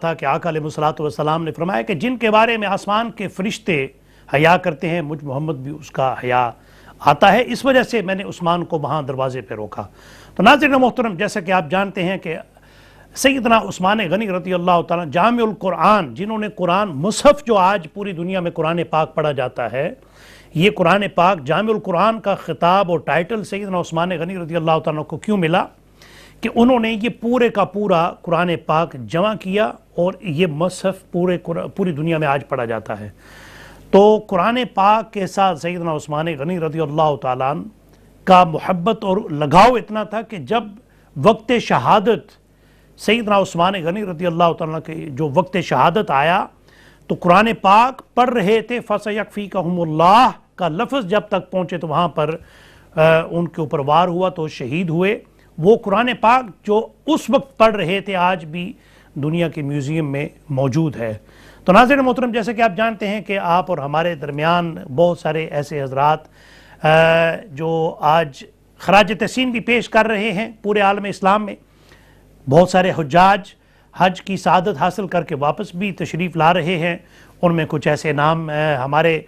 تھا کہ آقا علیہ الصلوۃ والسلام نے فرمایا کہ جن کے بارے میں آسمان کے فرشتے حیا کرتے ہیں مجھ محمد بھی اس کا حیا آتا ہے، اس وجہ سے میں نے عثمان کو وہاں دروازے پہ روکا۔ تو ناظرین محترم، جیسا کہ آپ جانتے ہیں کہ سیدنا عثمان غنی رضی اللہ تعالیٰ جامع القرآن، جنہوں نے قرآن مصحف جو آج پوری دنیا میں قرآن پاک پڑھا جاتا ہے، یہ قرآن پاک جامع القرآن کا خطاب اور ٹائٹل سیدنا عثمان غنی رضی اللہ تعالیٰ کو کیوں ملا؟ کہ انہوں نے یہ پورے کا پورا قرآن پاک جمع کیا اور یہ مصحف پوری دنیا میں آج پڑھا جاتا ہے۔ تو قرآن پاک کے ساتھ سیدنا عثمان غنی رضی اللہ تعالیٰ کا محبت اور لگاؤ اتنا تھا کہ جب وقت شہادت سیدنا عثمان غنی رضی اللہ تعالیٰ کے جو وقت شہادت آیا تو قرآن پاک پڑھ رہے تھے، فَسَيَكْفِيكَهُمُ اللَّهُ کا لفظ جب تک پہنچے تو وہاں پر ان کے اوپر وار ہوا تو شہید ہوئے۔ وہ قرآن پاک جو اس وقت پڑھ رہے تھے آج بھی دنیا کے میوزیم میں موجود ہے۔ تو ناظرین محترم، جیسے کہ آپ جانتے ہیں کہ آپ اور ہمارے درمیان بہت سارے ایسے حضرات جو آج خراج تحسین بھی پیش کر رہے ہیں پورے عالم اسلام میں، بہت سارے حجاج حج کی سعادت حاصل کر کے واپس بھی تشریف لا رہے ہیں۔ ان میں کچھ ایسے نام ہمارے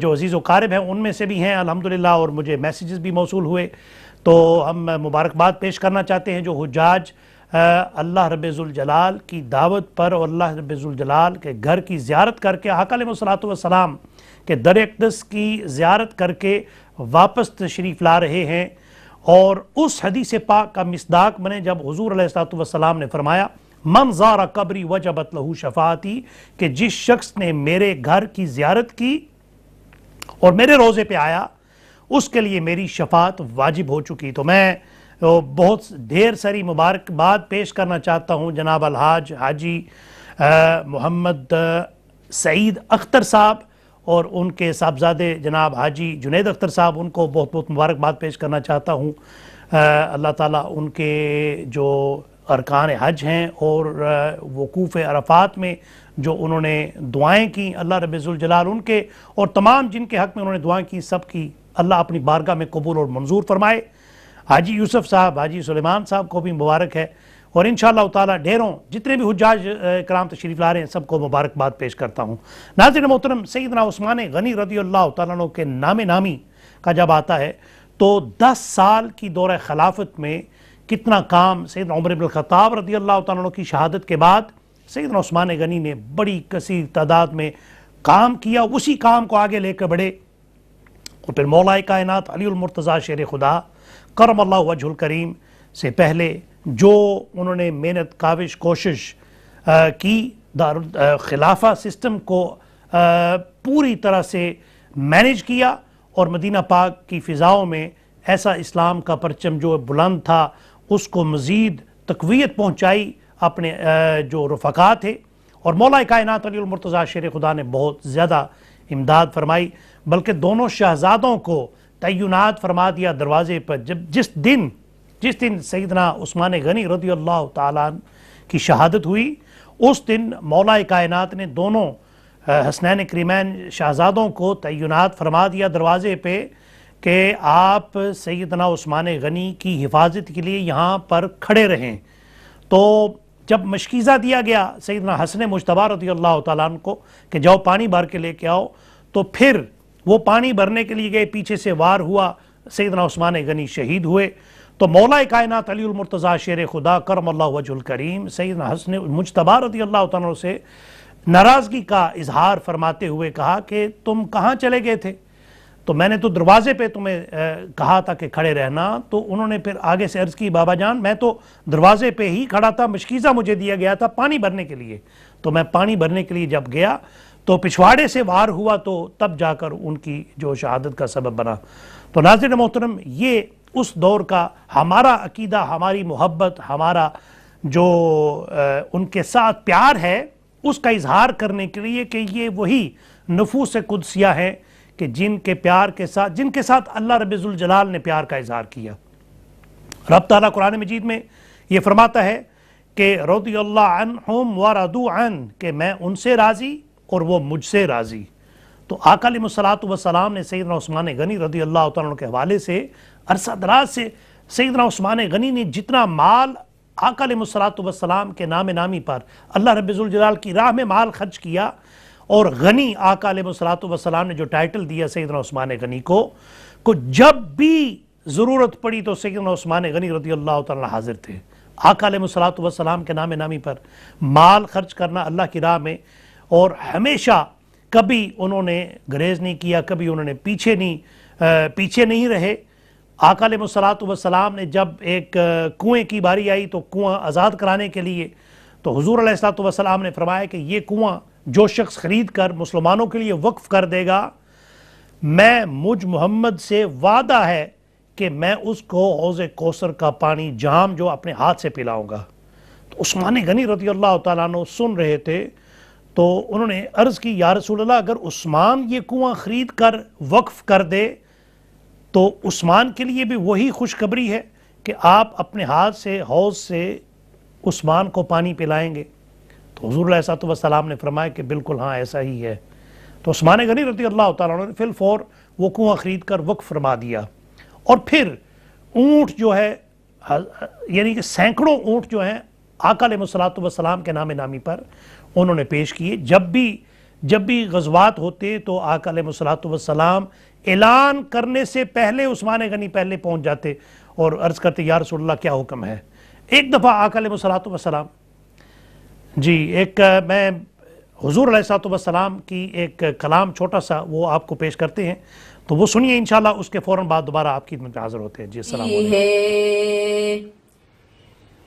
جو عزیز و قارب ہیں ان میں سے بھی ہیں الحمدللہ، اور مجھے میسیجز بھی موصول ہوئے، تو ہم مبارکباد پیش کرنا چاہتے ہیں جو حجاج اللہ رب ذوالجلال کی دعوت پر اور اللہ رب ذوالجلال کے گھر کی زیارت کر کے آقا علیہ الصلوۃ والسلام کے در اقدس کی زیارت کر کے واپس تشریف لا رہے ہیں۔ اور اس حدیث پاک کا مصداق بنے جب حضور علیہ الصلوۃ والسلام نے فرمایا من زار قبری وجبت لہ شفاعتی، کہ جس شخص نے میرے گھر کی زیارت کی اور میرے روزے پہ آیا اس کے لیے میری شفاعت واجب ہو چکی۔ تو میں بہت ڈھیر ساری مبارکباد پیش کرنا چاہتا ہوں جناب الحاج حاجی محمد سعید اختر صاحب اور ان کے صاحبزادے جناب حاجی جنید اختر صاحب، ان کو بہت بہت مبارکباد پیش کرنا چاہتا ہوں۔ اللہ تعالیٰ ان کے جو ارکان حج ہیں اور وقوف عرفات میں جو انہوں نے دعائیں کی، اللہ رب ذوالجلال ان کے اور تمام جن کے حق میں انہوں نے دعائیں کی سب کی اللہ اپنی بارگاہ میں قبول اور منظور فرمائے۔ حاجی یوسف صاحب، حاجی سلیمان صاحب کو بھی مبارک ہے، اور انشاءاللہ تعالیٰ ڈھیروں جتنے بھی حجاج کرام تشریف لا رہے ہیں سب کو مبارکباد پیش کرتا ہوں۔ ناظرین محترم، سیدنا عثمان غنی رضی اللہ تعالیٰ عنہ کے نام نامی کا جب آتا ہے تو 10 سال کی دورہ خلافت میں کتنا کام سیدنا عمر بن الخطاب رضی اللہ تعالیٰ عنہ کی شہادت کے بعد سیدنا عثمان غنی نے بڑی کثیر تعداد میں کام کیا، اسی کام کو آگے لے کر بڑھے، اور پھر مولا کائنات علی المرتضیٰ شیر خدا کرم اللہ وجہ الکریم سے پہلے جو انہوں نے محنت کاوش کوشش کی خلافہ سسٹم کو پوری طرح سے مینیج کیا، اور مدینہ پاک کی فضاؤں میں ایسا اسلام کا پرچم جو بلند تھا اس کو مزید تقویت پہنچائی اپنے جو رفقا تھے، اور مولا کائنات علی المرتضیٰ شیر خدا نے بہت زیادہ امداد فرمائی، بلکہ دونوں شہزادوں کو تعینات فرما دیا دروازے پر۔ جس دن سیدنا عثمان غنی رضی اللہ تعالیٰ کی شہادت ہوئی اس دن مولا کائنات نے دونوں حسنین کریمین شہزادوں کو تعینات فرما دیا دروازے پہ کہ آپ سیدنا عثمان غنی کی حفاظت کے لیے یہاں پر کھڑے رہیں۔ تو جب مشکیزہ دیا گیا سیدنا حسن مجتبیٰ رضی اللہ تعالیٰ عنہ کو کہ جاؤ پانی بھر کے لے کے آؤ، تو پھر وہ پانی بھرنے کے لیے گئے، پیچھے سے وار ہوا، سیدنا عثمان غنی شہید ہوئے۔ تو مولا کائنات علی المرتضیٰ شیر خدا کرم اللہ وجہ الکریم سیدنا حسن مجتبیٰ رضی اللہ تعالیٰ عنہ سے ناراضگی کا اظہار فرماتے ہوئے کہا کہ تم کہاں چلے گئے تھے؟ تو میں نے تو دروازے پہ تمہیں کہا تھا کہ کھڑے رہنا۔ تو انہوں نے پھر آگے سے عرض کی بابا جان میں تو دروازے پہ ہی کھڑا تھا، مشکیزہ مجھے دیا گیا تھا پانی بھرنے کے لیے، تو میں پانی بھرنے کے لیے جب گیا تو پچھواڑے سے وار ہوا تو تب جا کر ان کی جو شہادت کا سبب بنا۔ تو ناظرین محترم، یہ اس دور کا ہمارا عقیدہ، ہماری محبت، ہمارا جو ان کے ساتھ پیار ہے اس کا اظہار کرنے کے لیے کہ یہ وہی نفوس قدسیہ ہیں کہ جن کے پیار کے ساتھ جن کے ساتھ اللہ رب ذوالجلال نے پیار کا اظہار کیا۔ رب تعالیٰ قرآن مجید میں یہ فرماتا ہے کہ رضی اللہ عنہم ورضوا عنہ، کہ میں ان سے راضی اور وہ مجھ سے راضی۔ تو آقا علیہ الصلوۃ والسلام نے سیدنا عثمان غنی رضی اللہ تعالیٰ عنہ کے حوالے سے عرصہ دراز سے سیدنا عثمان غنی نے جتنا مال آقا علیہ الصلوۃ والسلام کے نام نامی پر اللہ رب ذوالجلال کی راہ میں مال خرچ کیا، اور غنی آقا علیہ الصلوۃ والسلام نے جو ٹائٹل دیا سیدنا عثمان غنی کو جب بھی ضرورت پڑی تو سیدنا عثمان غنی رضی اللہ تعالیٰ حاضر تھے۔ آقا علیہ الصلوۃ والسلام کے نام نامی پر مال خرچ کرنا اللہ کی راہ میں، اور ہمیشہ کبھی انہوں نے گریز نہیں کیا، کبھی انہوں نے پیچھے نہیں رہے۔ آقا علیہ الصلوۃ والسلام نے جب ایک کنویں کی باری آئی تو کنواں آزاد کرانے کے لیے، تو حضور علیہ الصلوۃ والسلام نے فرمایا کہ یہ کنواں جو شخص خرید کر مسلمانوں کے لیے وقف کر دے گا، میں مجھ محمد سے وعدہ ہے کہ میں اس کو حوض کوثر کا پانی جام جو اپنے ہاتھ سے پلاؤں گا۔ تو عثمان غنی رضی اللہ تعالیٰ عنہ سن رہے تھے، تو انہوں نے عرض کی یا رسول اللہ، اگر عثمان یہ کنواں خرید کر وقف کر دے تو عثمان کے لیے بھی وہی خوشخبری ہے کہ آپ اپنے ہاتھ سے حوض سے عثمان کو پانی پلائیں گے؟ تو حضور علیہ الصلوۃ والسلام نے فرمایا کہ بالکل ہاں ایسا ہی ہے۔ تو عثمان غنی رضی اللہ تعالیٰ عنہ نے فی الفور وہ کنواں خرید کر وقف فرما دیا، اور پھر اونٹ جو ہے، یعنی کہ سینکڑوں اونٹ جو ہیں آقا علیہ الصلوۃ والسلام کے نام نامی پر انہوں نے پیش کیے۔ جب بھی غزوات ہوتے تو آقا علیہ الصلوۃ والسلام اعلان کرنے سے پہلے عثمان غنی پہلے پہنچ جاتے اور عرض کرتے یا رسول اللہ کیا حکم ہے۔ ایک دفعہ آقا علیہ الصلوۃ والسلام میں حضور علیہ الصلوۃ والسلام کی ایک کلام چھوٹا سا وہ آپ کو پیش کرتے ہیں، تو وہ سنیے انشاءاللہ، اس کے فوراً بعد دوبارہ آپ کی خدمت میں حاضر ہوتے ہیں۔ جی السلام علیکم۔ ہے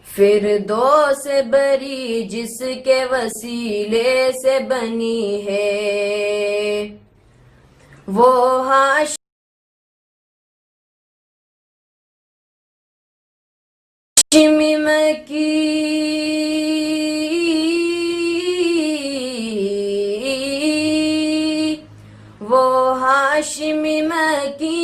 فردوس بری جس کے وسیلے سے بنی ہے، وہ ہاشمی مکی، وہ ہاشمی مکی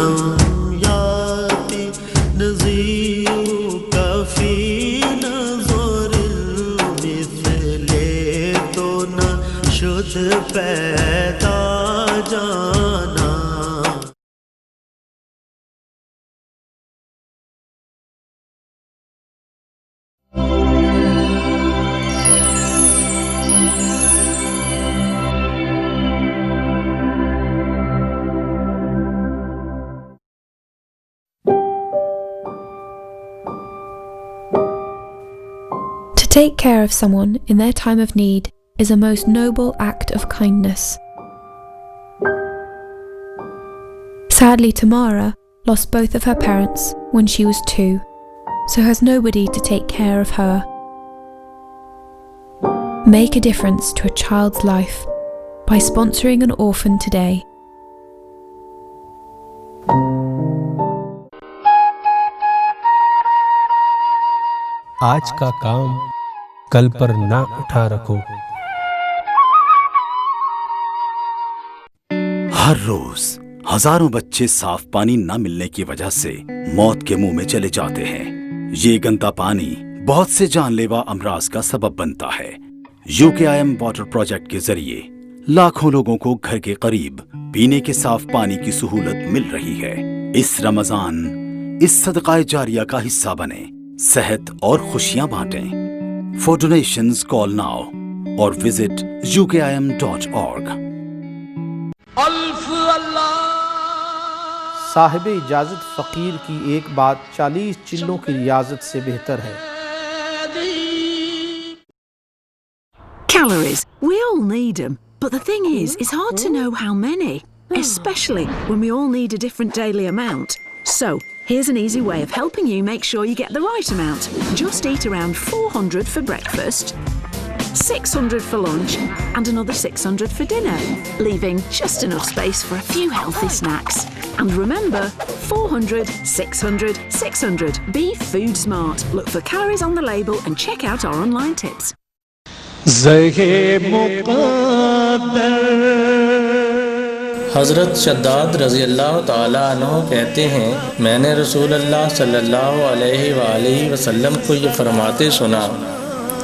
لم یاتی نظیرک فی نظر المثل تو نہ شد پیدا جانا. To take care of someone in their time of need is a most noble act of kindness. Sadly, Tamara lost both of her parents when she was 2, so has nobody to take care of her. Make a difference to a child's life by sponsoring an orphan today. آج کا کام کل پر نہ اٹھا رکھو. ہر روز ہزاروں بچے صاف پانی نہ ملنے کی وجہ سے موت کے منہ میں چلے جاتے ہیں. یہ گندا پانی بہت سے جان لیوا امراض کا سبب بنتا ہے. UKIM واٹر پروجیکٹ کے ذریعے لاکھوں لوگوں کو گھر کے قریب پینے کے صاف پانی کی سہولت مل رہی ہے. اس رمضان اس صدقہ جاریہ کا حصہ بنیں، صحت اور خوشیاں بانٹیں. For donations call now or visit ukim.org. صاحب اجازت فقیر کی ایک بات 40 چلوں کی ریاضت سے بہتر ہے. Calories. We all need them. But the thing is, it's hard to know how many, especially when we all need a different daily amount. So, here's an easy way of helping you make sure you get the right amount. Just eat around 400 for breakfast, 600 for lunch, and another 600 for dinner, leaving just enough space for a few healthy snacks. And remember, 400, 600, 600. Be food smart. Look for calories on the label and check out our online tips. حضرت شداد رضی اللہ تعالیٰ عنہ کہتے ہیں، میں نے رسول اللہ صلی اللہ علیہ وآلہ وسلم کو یہ فرماتے سنا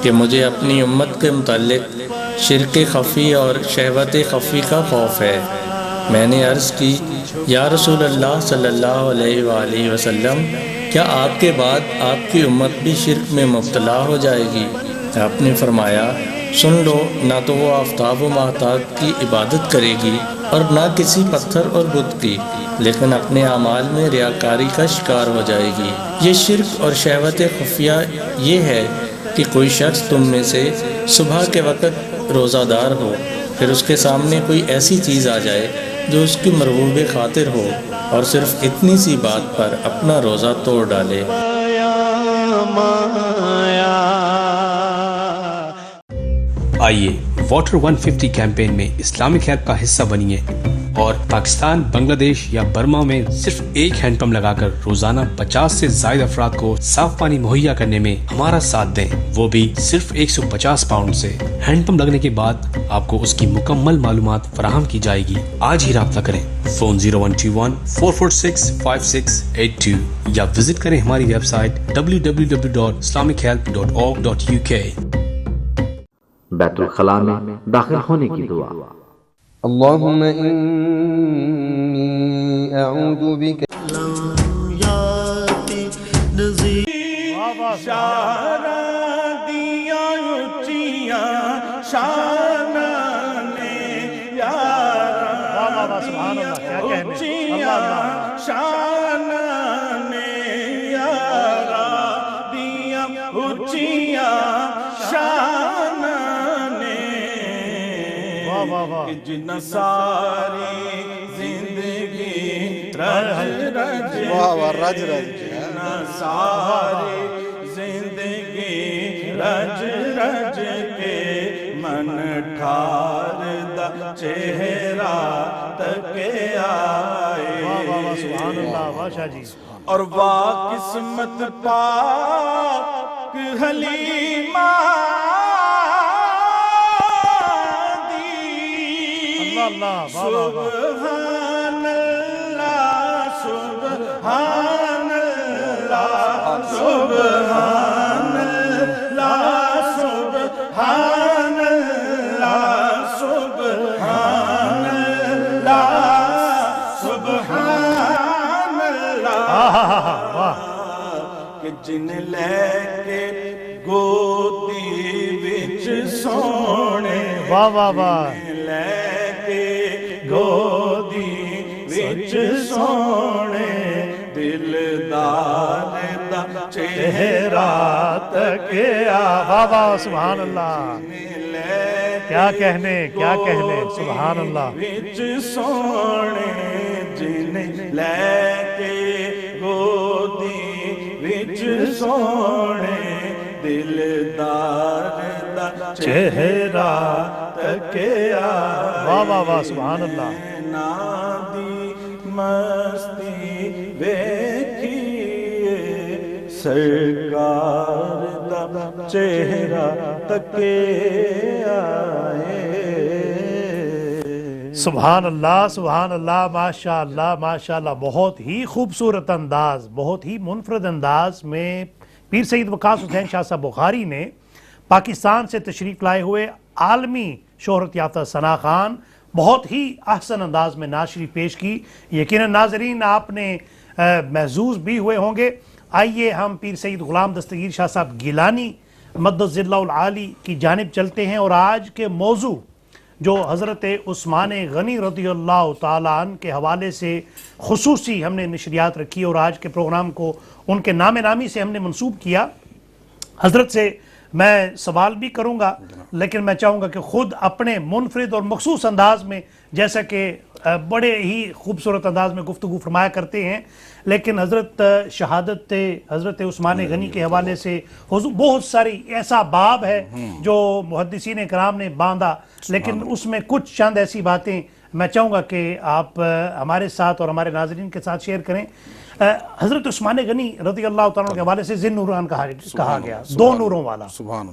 کہ مجھے اپنی امت کے متعلق شرک خفی اور شہوت خفی کا خوف ہے. میں نے عرض کی، یا رسول اللہ صلی اللہ علیہ وآلہ وسلم، کیا آپ کے بعد آپ کی امت بھی شرک میں مبتلا ہو جائے گی؟ آپ نے فرمایا، سن لو، نہ تو وہ آفتاب و ماہتاب کی عبادت کرے گی اور نہ کسی پتھر اور بت کی، لیکن اپنے اعمال میں ریاکاری کا شکار ہو جائے گی. یہ شرک اور شہوت خفیہ یہ ہے کہ کوئی شخص تم میں سے صبح کے وقت روزہ دار ہو، پھر اس کے سامنے کوئی ایسی چیز آ جائے جو اس کی مرغوب خاطر ہو اور صرف اتنی سی بات پر اپنا روزہ توڑ ڈالے. آئیے واٹر 150 کیمپین میں اسلامک ہیلپ کا حصہ بنیے اور پاکستان، بنگلہ دیش یا برما میں صرف ایک ہینڈ پمپ لگا کر روزانہ 50 سے زائد افراد کو صاف پانی مہیا کرنے میں ہمارا ساتھ دیں، وہ بھی صرف 150 پاؤنڈ سے. ہینڈ پمپ لگنے کے بعد آپ کو اس کی مکمل معلومات فراہم کی جائے گی. آج ہی رابطہ کریں، فون 0121-446-5682 یا وزٹ کریں ہماری ویب سائٹ www.islamichealth.org.uk. بیت الخلاء میں داخل ہونے کی دعا. اللہم انی اعوذ بک جن ساری زندگی رج رج جن ساری زندگی رج رج کے من ٹھار دا چہرہ تک آئے. اور واہ قسمت پاک حلیمہ سبحان اللہ کہ جن لے کے گودی وچ سونے واہ واہ واہ جن لے کے گودی وچ سونے دلدار دا چہرہ تکیا واہ واہ سبحان اللہ کیا کہنے سبحان اللہ وچ سونے جن لے کے گودی وچ سونے دلدار دا چہرہ تکیا واہ واہ واہ سبحان اللہ نادی مستی ویکھیے سرکار دا چہرہ تکیا سبحان اللہ ماشاء اللہ بہت ہی خوبصورت انداز، بہت ہی منفرد انداز میں پیر سید وقاص حسین شاہ صاحب بخاری نے پاکستان سے تشریف لائے ہوئے عالمی شہرت یافتہ ثنا خان بہت ہی احسن انداز میں نعت شریف پیش کی۔ یقیناً ناظرین آپ نے محظوظ بھی ہوئے ہوں گے۔ آئیے ہم پیر سید غلام دستگیر شاہ صاحب گیلانی مقدس اللہ العالی کی جانب چلتے ہیں، اور آج کے موضوع جو حضرت عثمان غنی رضی اللہ تعالیٰ عنہ کے حوالے سے خصوصی ہم نے نشریات رکھی اور آج کے پروگرام کو ان کے نام نامی سے ہم نے منسوب کیا۔ حضرت سے میں سوال بھی کروں گا، لیکن میں چاہوں گا کہ خود اپنے منفرد اور مخصوص انداز میں، جیسا کہ بڑے ہی خوبصورت انداز میں گفتگو فرمایا کرتے ہیں، لیکن حضرت شہادت حضرت عثمان غنی کے حوالے سے بہت ساری ایسا باب ہے جو محدثین کرام نے باندھا، لیکن اس میں کچھ چند ایسی باتیں میں چاہوں گا کہ آپ ہمارے ساتھ اور ہمارے ناظرین کے ساتھ شیئر کریں۔ حضرت عثمان غنی رضی اللہ تعالیٰ کے حوالے سے ذی النورین کہا گیا، دو نوروں والا۔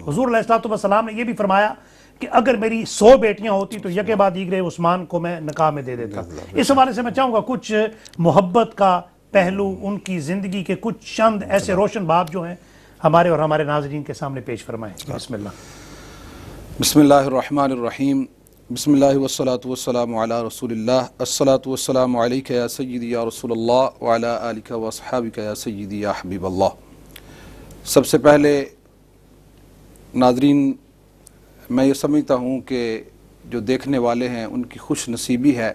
حضور علیہ السلام نے یہ بھی فرمایا کہ اگر میری 100 بیٹیاں ہوتی تو یکے بعد دیگرے عثمان کو میں نکاح میں دے دیتا۔ اس حوالے سے میں چاہوں گا کچھ محبت کا پہلو، ان کی زندگی کے کچھ چند ایسے روشن باب جو ہیں ہمارے اور ہمارے ناظرین کے سامنے پیش فرمائیں۔ بسم اللہ۔ بسم اللہ الرحمن الرحیم، بسم اللہ والصلاة والسلام علی رسول اللہ، الصلاة والسلام علیک یا سیدی یا رسول اللہ وعلی آلک و اصحابک یا سیدی یا حبیب اللہ۔ سب سے پہلے ناظرین، میں یہ سمجھتا ہوں کہ جو دیکھنے والے ہیں ان کی خوش نصیبی ہے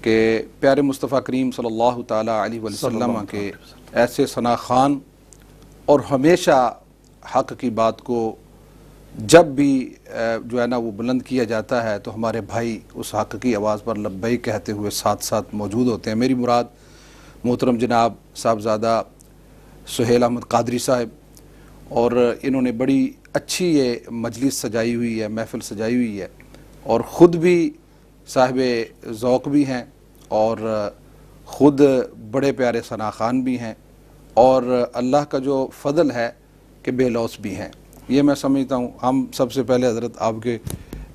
کہ پیارے مصطفیٰ کریم صلی اللہ تعالیٰ علیہ وسلم کے ایسے ثنا خان، اور ہمیشہ حق کی بات کو جب بھی جو ہے نا وہ بلند کیا جاتا ہے تو ہمارے بھائی اس حق کی آواز پر لبیک کہتے ہوئے ساتھ ساتھ موجود ہوتے ہیں۔ میری مراد محترم جناب صاحبزادہ سہیل احمد قادری صاحب، اور انہوں نے بڑی اچھی یہ مجلس سجائی ہوئی ہے، محفل سجائی ہوئی ہے، اور خود بھی صاحب ذوق بھی ہیں اور خود بڑے پیارے ثنا خان بھی ہیں، اور اللہ کا جو فضل ہے کہ بے لوث بھی ہیں۔ یہ میں سمجھتا ہوں ہم سب سے پہلے حضرت آپ کے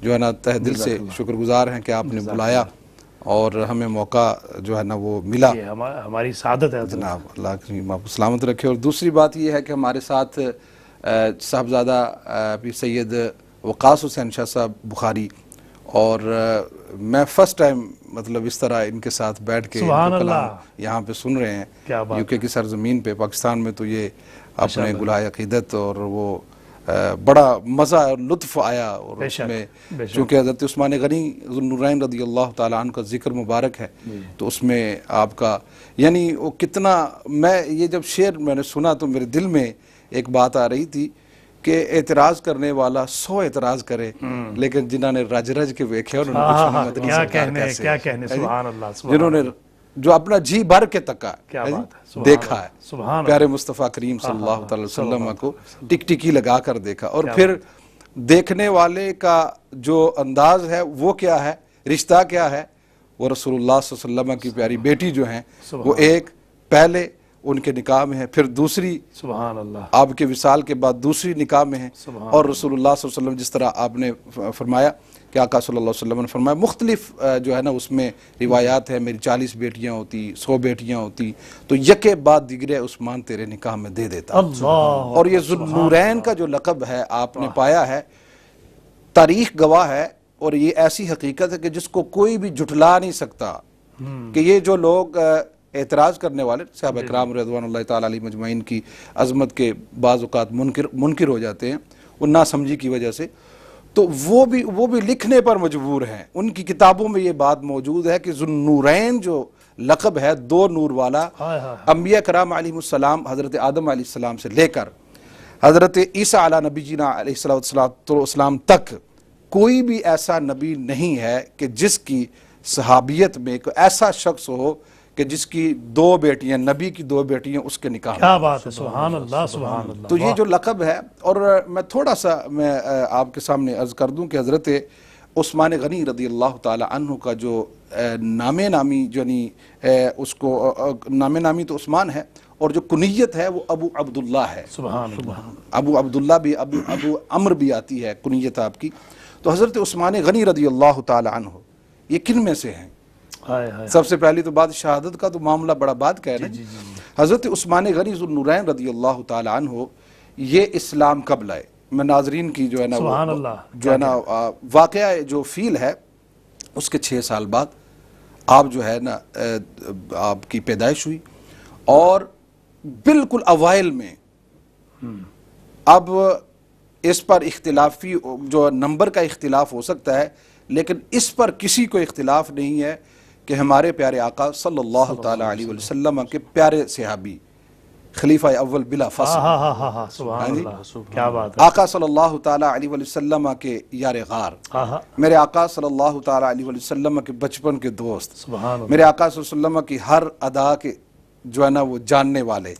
جو ہے نا تہ دل سے شکر گزار ہیں کہ آپ نے بلایا اور ہمیں موقع جو ہے نا وہ ملا۔ ہماری سعادت ہے جناب، اللہ کی آپ کو سلامت رکھے۔ اور دوسری بات یہ ہے کہ ہمارے ساتھ صاحبزادہ پیر سید وقاص حسین شاہ صاحب بخاری، اور میں فرسٹ ٹائم مطلب اس طرح ان کے ساتھ بیٹھ کے کلام یہاں پہ سن رہے ہیں یوکے کی سرزمین پہ۔ پاکستان میں تو یہ اپنے گلہائے عقیدت، اور وہ بڑا مزہ اور لطف آیا، اور اس میں چونکہ حضرت عثمان غنی ذی النورین رضی اللہ تعالیٰ عنہ کا ذکر مبارک ہے، تو اس میں آپ کا یعنی وہ کتنا، میں یہ جب شعر میں نے سنا تو میرے دل میں ایک بات آ رہی تھی کہ اعتراض کرنے والا 100 اعتراض کرے، لیکن جنہوں نے رج رج کے ویکھے انہوں نے کچھ نہیں مدنی سرکار کیسے، کیا کہنے، سبحان اللہ، جنہوں نے جو اپنا جی بھر کے تکا دیکھا ہے پیارے مصطفیٰ کریم صلی اللہ علیہ وسلم کو ٹک ٹکی لگا کر دیکھا، اور پھر دیکھنے والے کا جو انداز ہے وہ کیا ہے، رشتہ کیا ہے، وہ رسول اللہ صلی اللہ علیہ وسلم کی پیاری بیٹی جو ہیں وہ ایک پہلے ان کے نکاح میں ہے، پھر دوسری سبحان اللہ آپ کے وصال کے بعد دوسری نکاح میں ہے، اور رسول اللہ صلی اللہ علیہ وسلم جس طرح آپ نے فرمایا کہ آقا صلی اللہ علیہ وسلم نے فرمایا، مختلف جو ہے نا اس میں روایات ہیں، میری 40 بیٹیاں ہوتی، 100 بیٹیاں ہوتی تو یکے بعد دیگرے عثمان تیرے نکاح میں دے دیتا۔ اور یہ ذی النورین کا جو لقب ہے آپ نے پایا ہے، تاریخ گواہ ہے، اور یہ ایسی حقیقت ہے کہ جس کو کوئی بھی جھٹلا نہیں سکتا کہ یہ جو لوگ اعتراض کرنے والے صحابہ کرام رضوان اللہ تعالیٰ علیہ مجمعین کی عظمت کے بعض اوقات منکر ہو جاتے ہیں وہ ناسمجھی کی وجہ سے، تو وہ بھی لکھنے پر مجبور ہیں. ان کی کتابوں میں یہ بات موجود ہے کہ ذوالنورین جو لقب ہے، 2 نور والا، انبیاء کرام علیہ السلام حضرت آدم علیہ السلام سے لے کر حضرت عیسیٰ علیہ نبی جینا علیہ السلام تک کوئی بھی ایسا نبی نہیں ہے کہ جس کی صحابیت میں کوئی ایسا شخص ہو کہ جس کی 2 بیٹیاں، نبی کی 2 بیٹیاں اس کے نکاح. کیا بات ہے، سبحان اللہ سبحان اللہ. تو یہ جو لقب ہے، اور میں تھوڑا سا آپ کے سامنے عرض کر دوں کہ حضرت عثمان غنی رضی اللہ تعالی عنہ کا جو نام نامی یعنی اس کو نام نامی تو عثمان ہے، اور جو کنیت ہے وہ ابو عبداللہ ہے. سبحان اللہ. ابو عبداللہ بھی، ابو عمر بھی آتی ہے کنیت آپ کی. تو حضرت عثمان غنی رضی اللہ تعالی عنہ یہ کن میں سے ہیں؟ سب سے پہلی تو بات شہادت کا تو معاملہ بڑا بات کا ہے نا. حضرت عثمان غنی ذوالنورین رضی اللہ تعالی عنہ یہ اسلام کب لائے؟ میں ناظرین کی جو ہے نا جو ہے نا واقعہ جو فیل ہے اس کے 6 سال بعد آپ جو ہے نا آپ کی پیدائش ہوئی، اور بالکل اوائل میں اب اس پر اختلافی جو نمبر کا اختلاف ہو سکتا ہے، لیکن اس پر کسی کو اختلاف نہیں ہے کہ ہمارے پیارے آقا صلی اللہ تعالی علیہ وسلم کے پیارے صحابی خلیفہ اول بلا فصل، سبحان اللہ، کیا بات ہے، آقا صلی اللہ تعالی علیہ وسلم کے یار غار، میرے آقا صلی اللہ تعالی علیہ وسلم کے بچپن کے دوست، میرے آقا صلی اللہ علیہ وسلم کی ہر ادا کے جو ہے نا وہ جاننے والے،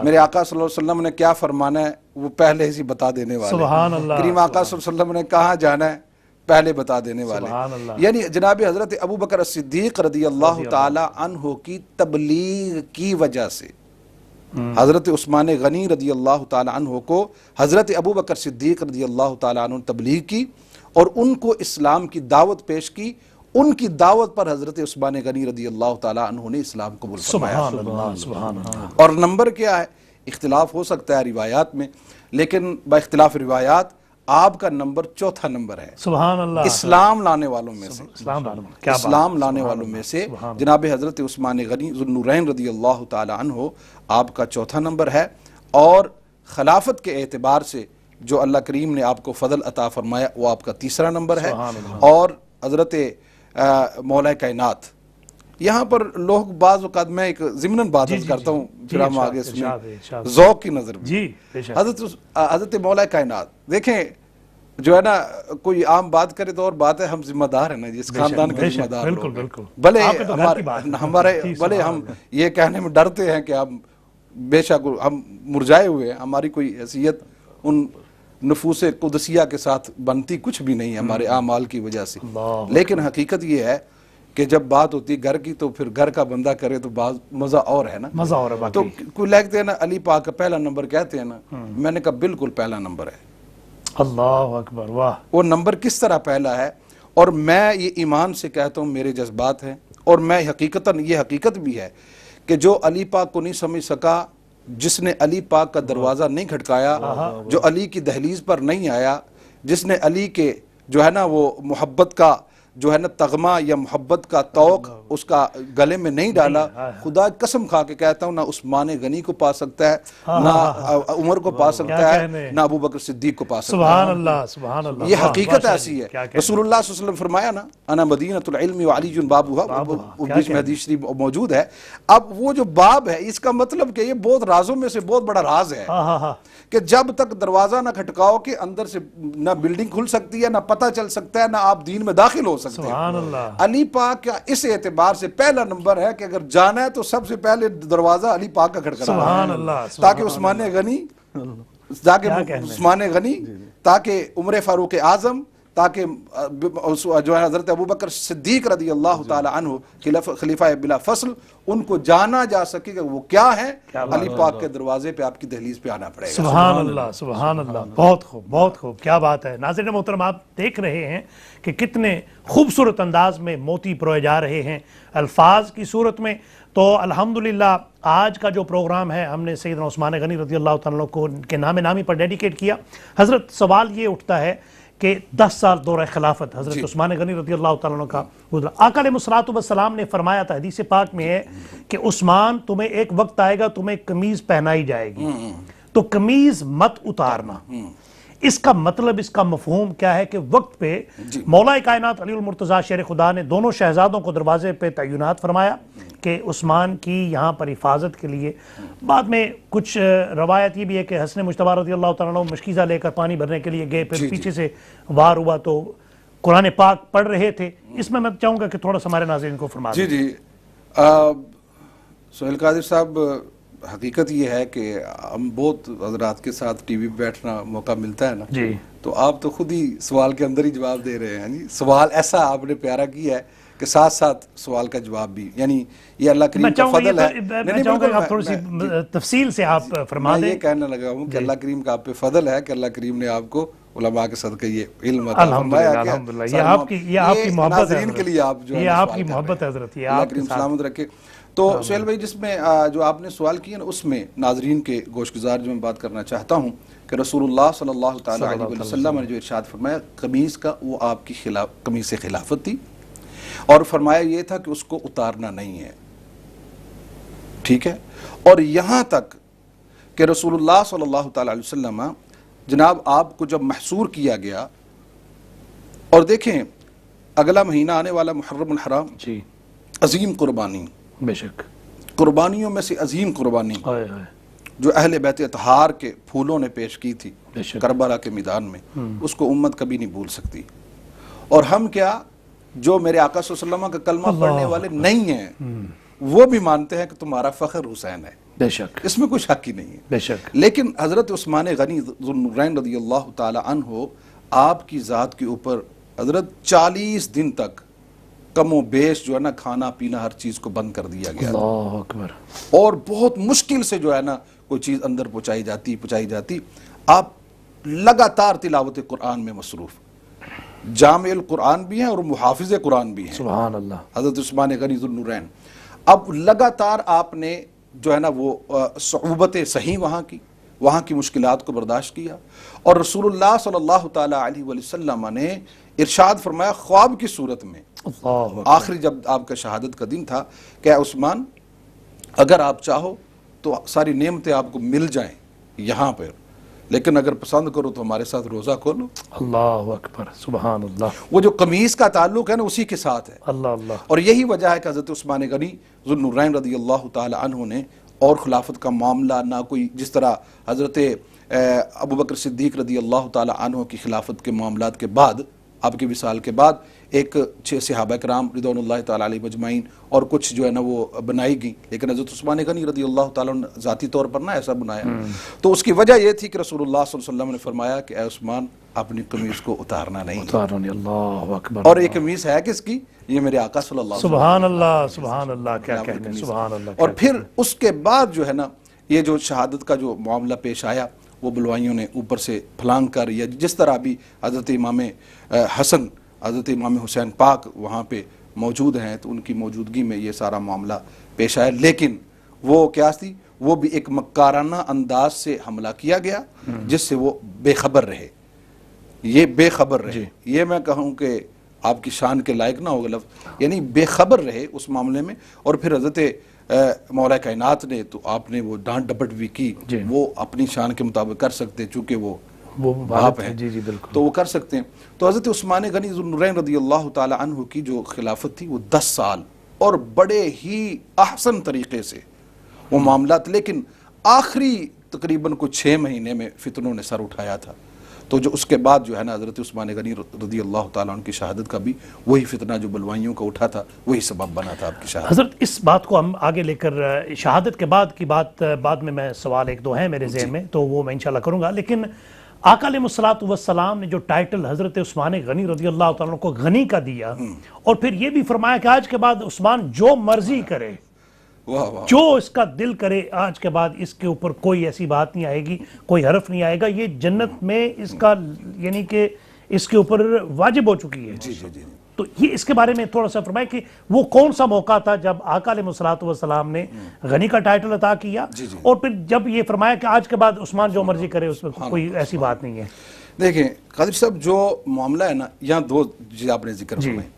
میرے آقا صلی اللہ علیہ وسلم نے کیا فرمانا ہے وہ پہلے ہی بتا دینے والے، سبحان اللہ، کریم آقا صلی اللہ علیہ وسلم نے کہاں جانا ہے پہلے بتا دینے والے. یعنی جناب حضرت ابو بکر الصدیق رضی اللہ تعالی عنہ کی تبلیغ کی وجہ سے حضرت عثمان غنی رضی اللہ تعالی عنہ کو حضرت ابو بکر صدیق رضی اللہ تعالی عنہ نے تبلیغ کی اور ان کو اسلام کی دعوت پیش کی. ان کی دعوت پر حضرت عثمان غنی رضی اللہ تعالی عنہ نے اسلام قبول فرمایا. سبحان اللہ. اور نمبر کیا ہے؟ اختلاف ہو سکتا ہے روایات میں، لیکن با اختلاف روایات آپ کا نمبر 4تھا نمبر ہے. سبحان اللہ. اسلام لانے والوں میں سے، اسلام لانے والوں میں سے جناب حضرت عثمان غنی ذوالنورین رضی اللہ تعالی عنہ آپ کا 4تھا نمبر ہے. اور خلافت کے اعتبار سے جو اللہ کریم نے آپ کو فضل عطا فرمایا وہ آپ کا 3را نمبر ہے. اور حضرت مولا کائنات، یہاں پر لوگ بعض اوقات میں ایک ضمناً بات کرتا ہوں پھر ہم آگے سنیں ذوق کی نظر میں. حضرت مولا کائنات دیکھیں جو ہے نا کوئی عام بات کرے تو اور بات ہے، ہم ذمہ دار ہیں نا جس خاندان کا ذمہ دار لوگ، بھلے ہم یہ کہنے میں ڈرتے ہیں کہ ہم بے شک ہم مرجائے ہوئے ہیں، ہماری کوئی حیثیت ان نفوس قدسیہ کے ساتھ بنتی کچھ بھی نہیں ہے ہمارے اعمال کی وجہ سے. لیکن حقیقت یہ ہے کہ جب بات ہوتی ہے گھر کی تو پھر گھر کا بندہ کرے تو مزہ اور ہے نا، مزہ اور ہے. تو کوئی لکھتے ہیں نا علی پاک کا پہلا نمبر کہتے ہیں نا، میں نے کہا بالکل پہلا نمبر ہے. اللہ اکبر، واہ. وہ نمبر کس طرح پہلا ہے؟ اور میں یہ ایمان سے کہتا ہوں، میرے جذبات ہیں، اور میں یہ حقیقت بھی ہے کہ جو علی پاک کو نہیں سمجھ سکا، جس نے علی پاک کا دروازہ نہیں کھٹکایا، جو علی کی دہلیز پر نہیں آیا، جس نے علی کے جو ہے نا وہ محبت کا جو ہے نا تغمہ یا محبت کا توق اس کا گلے میں نہیں ڈالا، خدا قسم کھا کے کہتا ہوں نہ عثمان غنی کو پا سکتا ہے، نہ عمر کو پا سکتا ہے، نہ ابو بکر صدیق کو پا سکتا ہے. سبحان اللہ، سبحان اللہ. یہ حقیقت ایسی ہے. رسول اللہ صلی اللہ علیہ وسلم فرمایا نا انا مدینۃ العلم وعلی بابها، بیچ میں حدیث شریف موجود ہے. اب وہ جو باب ہے اس کا مطلب کہ یہ بہت رازوں میں سے بہت بڑا راز ہے کہ جب تک دروازہ نہ کھٹکاؤ کہ اندر سے نہ بلڈنگ کھل سکتی ہے، نہ پتہ چل سکتا ہے، نہ آپ دین میں داخل ہو سکتے ہیں. علی پاک کا اس اعتبار سے پہلا نمبر ہے کہ اگر جانا ہے تو سب سے پہلے دروازہ علی پاک کا کھٹکنا، تاکہ عثمان غنی، تاکہ عمر فاروق اعظم، تاکہ جو ہے حضرت ابو بکر صدیق رضی اللہ تعالی عنہ خلیفہ بلا فصل، ان کو جانا جا سکے کہ وہ کیا ہے. علی پاک کے دروازے پہ آپ کی دہلیز پہ آنا پڑے گا. سبحان اللہ، سبحان اللہ. بہت خوب، بہت خوب، کیا بات ہے. ناظرین محترم، آپ دیکھ رہے ہیں کہ کتنے خوبصورت انداز میں موتی پروئے جا رہے ہیں الفاظ کی صورت میں. تو الحمدللہ آج کا جو پروگرام ہے ہم نے سیدنا عثمان غنی رضی اللہ تعالیٰ کو کے نام نامی پر ڈیڈیکیٹ کیا. حضرت سوال یہ اٹھتا ہے کہ 10 سال دورہ خلافت حضرت عثمان غنی رضی اللہ تعالیٰ عنہ کا گزرا. آقا علیہ الصلوۃ والسلام نے فرمایا تھا، حدیث پاک میں ہے کہ عثمان تمہیں ایک وقت آئے گا تمہیں قمیض پہنائی جائے گی تو قمیض مت اتارنا. اس کا مطلب، اس کا مفہوم کیا ہے کہ وقت پہ مولا کائنات علی المرتضیٰ شیر خدا نے دونوں شہزادوں کو دروازے پہ تعینات فرمایا کہ عثمان کی یہاں پر حفاظت کے لیے. بعد میں کچھ روایت یہ بھی ہے کہ حسن مجتبی رضی اللہ تعالیٰ عنہ مشکیزہ لے کر پانی بھرنے کے لیے گئے، پھر پیچھے سے وار ہوا تو قرآن پاک پڑھ رہے تھے. اس میں چاہوں گا کہ تھوڑا سا ہمارے ناظرین کو فرما دیں. جی سہیل قادر صاحب، حقیقت یہ ہے کہ ہم بہت حضرات کے ساتھ ٹی وی پہ بیٹھنا موقع ملتا ہے نا، تو آپ تو خود ہی سوال کے اندر ہی جواب دے رہے ہیں. سوال ایسا آپ نے پیارا کیا ہے کہ ساتھ ساتھ سوال کا جواب بھی، یعنی یہ اللہ کریم کا فضل ہے. میں چاہوں گا کہ آپ تھوڑی سی تفصیل سے آپ فرما دیں. میں یہ کہنا لگا ہوں کہ اللہ کریم کا آپ پہ فضل ہے کہ اللہ کریم نے آپ کو علماء کے صدقے یہ علم عطا فرمایا. الحمدللہ، یہ آپ کی محبت ہے، ناظرین کے لیے آپ جو یہ آپ کی محبت ہے حضرت، یہ اللہ کریم سلامت رکھے. تو سہیل بھائی، جس میں جو آپ نے سوال کیا نا، اس میں ناظرین کے گوش گزار جو میں بات کرنا چاہتا ہوں کہ رسول اللہ صلی اللہ تعالیٰ علیہ وسلم نے جو ارشاد فرمایا قمیص کا، وہ آپ کی قمیص خلافت تھی، اور فرمایا یہ تھا کہ اس کو اتارنا نہیں ہے. ٹھیک ہے. اور یہاں تک کہ رسول اللہ صلی اللہ تعالیٰ علیہ وسلم جناب آپ کو جب محصور کیا گیا، اور دیکھیں اگلا مہینہ آنے والا محرم الحرام، عظیم قربانی، بے شک قربانیوں میں سے عظیم قربانی جو اہل بیت اطہار کے پھولوں نے پیش کی تھی کربلا کے میدان میں، اس کو امت کبھی نہیں بھول سکتی. اور ہم کیا، جو میرے آقا صلی اللہ علیہ وسلم کا کلمہ پڑھنے والے نہیں ہیں، وہ بھی مانتے ہیں کہ تمہارا فخر حسین ہے. بے شک، اس میں کوئی شک ہی نہیں ہے. بے شک. لیکن حضرت عثمان غنی ذو النورین رضی اللہ تعالی عنہ، آپ کی ذات کے اوپر حضرت 40 دن تک کم و بیش جو ہے نا کھانا پینا ہر چیز کو بند کر دیا گیا. اللہ اکبر. اور بہت مشکل سے جو ہے نا کوئی چیز اندر پہنچائی جاتی. آپ لگاتار تلاوت قرآن میں مصروف، جامع القرآن بھی ہیں اور محافظ قرآن بھی ہیں. سبحان اللہ. حضرت عثمان غنی ذو النورین، اب لگاتار آپ نے جو ہے نا وہ صعوبت صحیح وہاں کی مشکلات کو برداشت کیا، اور رسول اللہ صلی اللہ تعالیٰ علیہ وسلم نے ارشاد فرمایا خواب کی صورت میں، آخری جب آپ کا شہادت کا دن تھا، کہ اے عثمان اگر آپ چاہو تو ساری نعمتیں آپ کو مل جائیں یہاں پر، لیکن اگر پسند کرو تو ہمارے ساتھ روزہ کھولو. اللہ اکبر. سبحان اللہ. وہ جو قمیص کا تعلق ہے نا اسی کے ساتھ ہے. اللہ اللہ. اور یہی وجہ ہے کہ حضرت عثمان غنی ذو النورین رضی اللہ تعالی عنہ نے اور خلافت کا معاملہ نہ کوئی، جس طرح حضرت ابو بکر صدیق رضی اللہ تعالی عنہ کی خلافت کے معاملات کے بعد، آپ کے وصال کے بعد، ایک 6 صحابہ کرام رضوان اللہ تعالیٰ علیہ مجمعین اور کچھ جو ہے نا وہ بنائی گئی، لیکن حضرت عثمان غنی رضی اللہ تعالیٰ نے ذاتی طور پر نہ ایسا بنایا. تو اس کی وجہ یہ تھی کہ رسول اللہ صلی اللہ علیہ وسلم نے فرمایا کہ اے عثمان اپنی قمیص کو اتارنا نہیں. اللہ اکبر. اور یہ قمیص ہے کس کی؟ یہ میرے آقا صلی اللہ علیہ وسلم. سبحان اللہ. سبحان اللہ. کیا کہنے. سبحان اللہ. اور پھر اس کے بعد جو ہے نا یہ جو شہادت کا جو معاملہ پیش آیا، وہ بلوائیوں نے اوپر سے پھلانگ کر، یا جس طرح بھی حضرت امام حسن، حضرت امام حسین پاک وہاں پہ موجود ہیں، تو ان کی موجودگی میں یہ سارا معاملہ پیش آیا. لیکن وہ کیا تھی، وہ بھی ایک مکارانہ انداز سے حملہ کیا گیا جس سے وہ بے خبر رہے. یہ بے خبر رہے، یہ میں کہوں کہ آپ کی شان کے لائق نہ ہوگا لفظ، یعنی بے خبر رہے اس معاملے میں. اور پھر حضرت مولا کائنات نے تو آپ نے وہ ڈانٹ ڈپٹ بھی کی، وہ اپنی شان کے مطابق کر سکتے چونکہ وہ باپ ہیں، تو وہ کر سکتے ہیں. تو حضرت عثمان غنی ذو النورین رضی اللہ تعالی عنہ کی جو خلافت تھی وہ 10 سال اور بڑے ہی احسن طریقے سے وہ معاملات، لیکن آخری تقریباً کو 6 مہینے میں فتنوں نے سر اٹھایا تھا. تو جو اس کے بعد جو ہے نا حضرت عثمان غنی رضی اللہ تعالیٰ عنہ کی شہادت کا بھی وہی فتنہ جو بلوائیوں کا اٹھا تھا وہی سبب بنا تھا آپ کی شہادت. حضرت اس بات کو ہم آگے لے کر شہادت کے بعد کی بات بعد میں سوال 1-2 ہیں میرے ذہن میں، تو وہ میں انشاءاللہ کروں گا. لیکن آقا علیہ الصلوۃ والسلام نے جو ٹائٹل حضرت عثمان غنی رضی اللہ تعالیٰ عنہ کو غنی کا دیا، اور پھر یہ بھی فرمایا کہ آج کے بعد عثمان جو مرضی کرے، جو اس کا دل کرے، آج کے بعد اس کے اوپر کوئی ایسی بات نہیں آئے گی، کوئی حرف نہیں آئے گا، یہ جنت میں اس کا یعنی کہ اس کے اوپر واجب ہو چکی ہے. تو یہ اس کے بارے میں تھوڑا سا فرمائے کہ وہ کون سا موقع تھا جب آقا علیہ الصلوۃ والسلام نے غنی کا ٹائٹل عطا کیا، اور پھر جب یہ فرمایا کہ آج کے بعد عثمان جو مرضی کرے، اس میں کوئی ایسی بات نہیں ہے. دیکھیں قادری صاحب جو معاملہ ہے نا، یہاں دو چیز آپ نے ذکر فرمائی.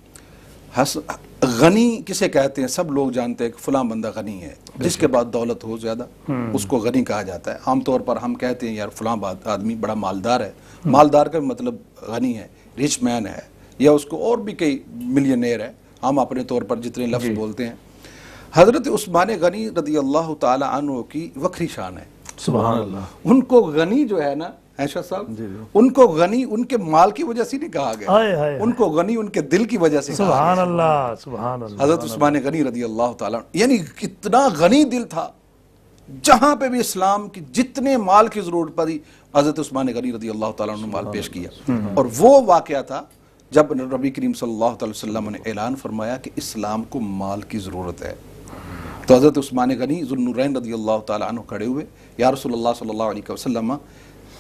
غنی کسے کہتے ہیں؟ سب لوگ جانتے ہیں کہ فلاں بندہ غنی ہے، جس کے بعد دولت ہو زیادہ اس کو غنی کہا جاتا ہے. عام طور پر ہم کہتے ہیں یار فلاں آدمی بڑا مالدار ہے. مالدار کا مطلب غنی ہے، رچ مین ہے، یا اس کو اور بھی کئی ملینئر ہے. ہم اپنے طور پر جتنے لفظ بولتے ہیں. حضرت عثمان غنی رضی اللہ تعالی عنہ کی وکری شان ہے. سبحان اللہ. ان کو غنی جو ہے نا شاہ صاحب، ان کو غنی ان کے مال کی وجہ سے نہیں کہا گیا، ان کو غنی ان کے دل کی وجہ سے کہا گیا. سبحان اللہ، سبحان اللہ. حضرت عثمان غنی رضی اللہ تعالیٰ یعنی کتنا غنی دل تھا، جہاں پہ بھی اسلام کی جتنے مال کی ضرورت پڑی حضرت عثمان غنی رضی اللہ تعالیٰ نے مال پیش کیا. اور وہ واقعہ تھا جب نبی کریم صلی اللہ علیہ وسلم نے اعلان فرمایا کہ اسلام کو مال کی ضرورت ہے، تو حضرت عثمان غنی ذوالنورین رضی اللہ تعالیٰ عنہ کھڑے ہوئے، یا رسول اللہ صلی اللہ علیہ وسلم